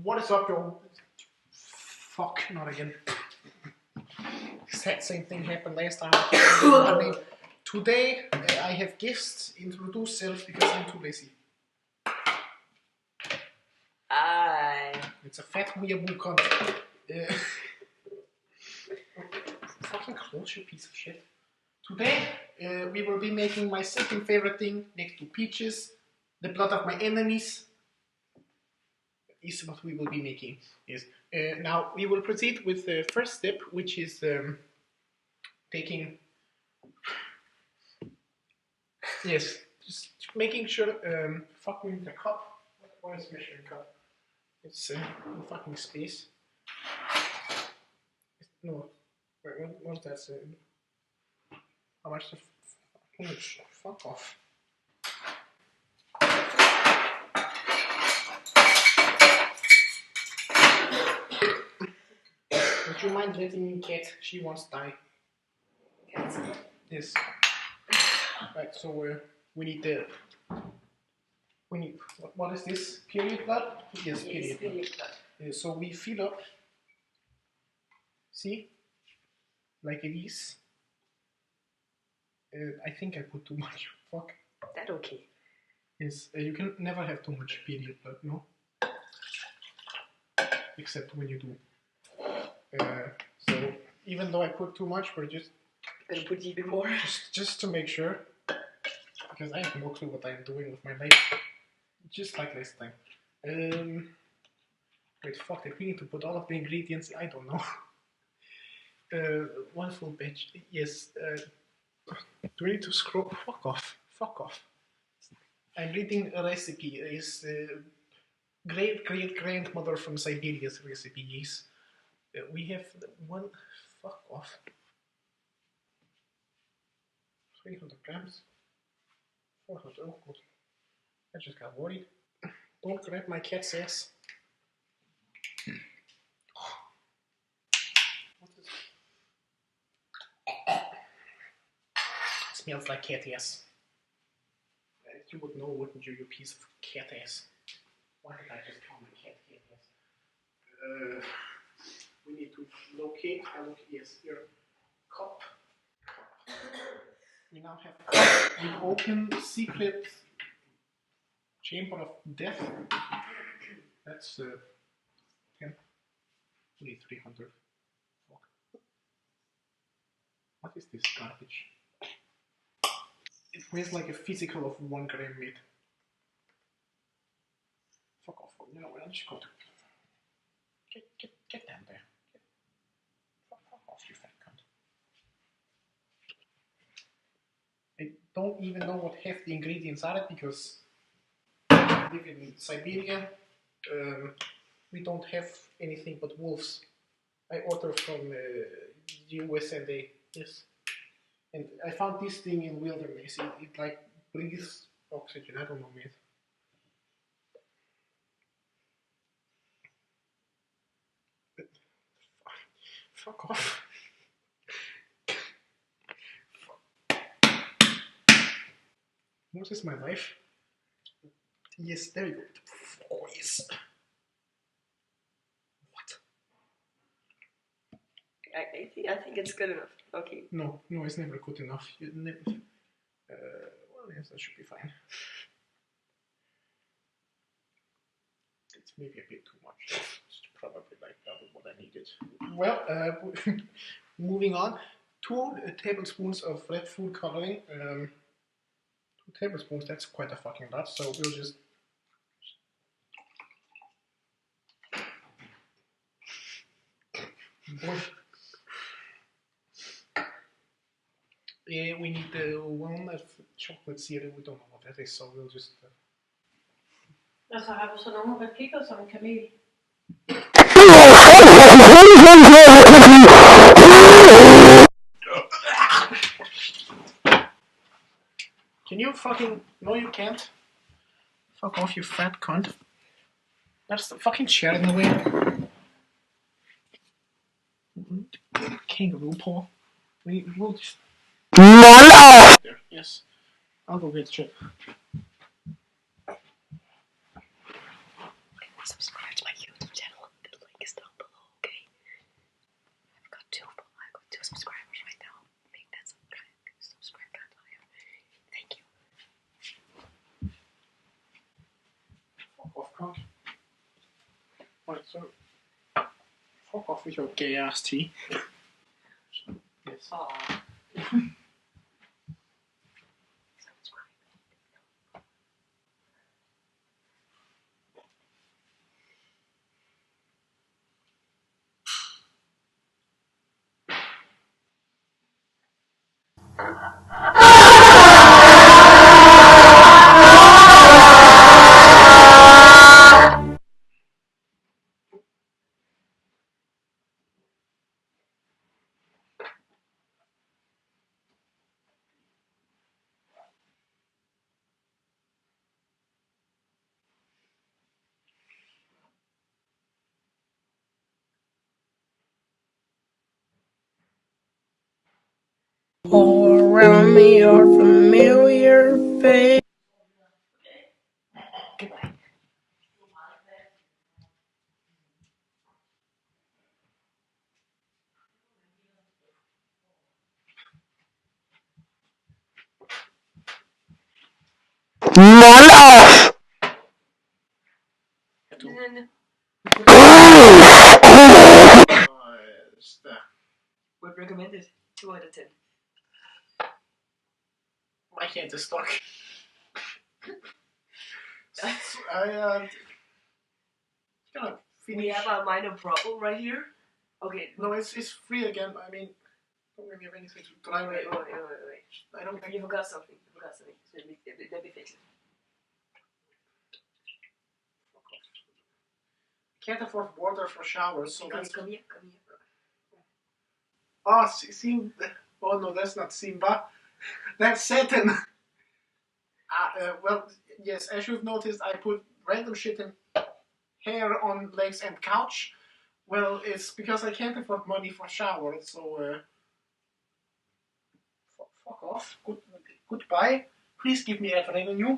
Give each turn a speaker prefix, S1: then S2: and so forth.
S1: What is up, yo? Fuck, not again. Exact same thing happened last time. Today, I have guests. Introduce self because I'm too lazy. It's a fat weeaboo cunt. Fucking close, you piece of shit. Today, we will be making my second favorite thing next to peaches. The blood of my enemies is what we will be making. Yes. Now we will proceed with the first step, which is taking. Yes, just making sure. Fucking the cup. What is measuring cup? It's fucking space. No, wait, what's that? How much the fuck off? Would you mind letting me cat? She wants to die. Yes. Right. So we need the. We need. What is this? Period blood? Yes, period blood. So we fill up. See, like it is. I think I put too much. Fuck.
S2: That okay?
S1: Yes. You can never have too much period blood, no. Except when you do. So even though I put too much, we're just
S2: gonna put even more.
S1: Just to make sure, because I have no clue what I'm doing with my life. Just like last time. Wait, fuck it. We need to put all of the ingredients. I don't know. One full batch. Yes. Do we need to scroll? Fuck off. Fuck off. I'm reading a recipe. It's great grandmother from Siberia's recipe. Yes. We have one. Fuck off. 300 grams. 400. Oh, good. I just got worried. Don't grab my cat's ass. What is it? Smells like cat ass. You would know, wouldn't you, you piece of cat ass? Why did I just call my cat ass? We need to locate. Yes, your cup. We now have a cup with open secret chamber of death. That's 10. We need 300. Fuck. What is this garbage? It weighs like a physical of 1 gram meat. Fuck off. You know what? I'm just going to get down there. Fuck off, you fat cunt. I don't even know what half the ingredients are because I live in Siberia. We don't have anything but wolves. I order from USA. Yes. And I found this thing in wilderness. It like breathes oxygen. I don't know, mate. Fuck off. What is my life? Yes, there you go. Oh, yes. What?
S2: I think it's good enough. Okay.
S1: No, it's never good enough. Well, yes, that should be fine. It's maybe a bit too much. It's probably like double what I needed. Well, moving on. 2 tablespoons of red food coloring. 2 tablespoons, that's quite a fucking lot, so we'll just... Boy. Yeah, we need the walnut chocolate syrup. We don't know what that is, so we'll just...
S3: Altså har du så nogle replikker som kamel?
S1: Can you fucking... No, you can't. Fuck off, you fat cunt. That's the fucking chair in the way. Kangaroo paw. We'll just... There, yes. I'll go get shit.
S2: Subscribe to my YouTube channel.
S1: Right, so fuck off with your gay ass tea. Yes.
S2: Aw.
S4: All around me are familiar faces.
S2: Goodbye.
S4: None off.
S2: Would recommend it. 2 out of 10.
S1: My hand is stuck. Gonna finish.
S2: We have a minor problem right here. Okay.
S1: No, it's free again. I mean, don't really have anything to try.
S2: Wait.
S1: I don't.
S2: You forgot something. So let me fix it.
S1: Can't afford water for showers, so
S2: Come
S1: that's.
S2: here.
S1: Ah, Sim. Oh no, that's not Simba. That's Satan. Well, yes, as you've noticed, I put random shit in hair on legs and couch. Well, it's because I can't afford money for shower, so fuck off. Goodbye. Please give me ad revenue.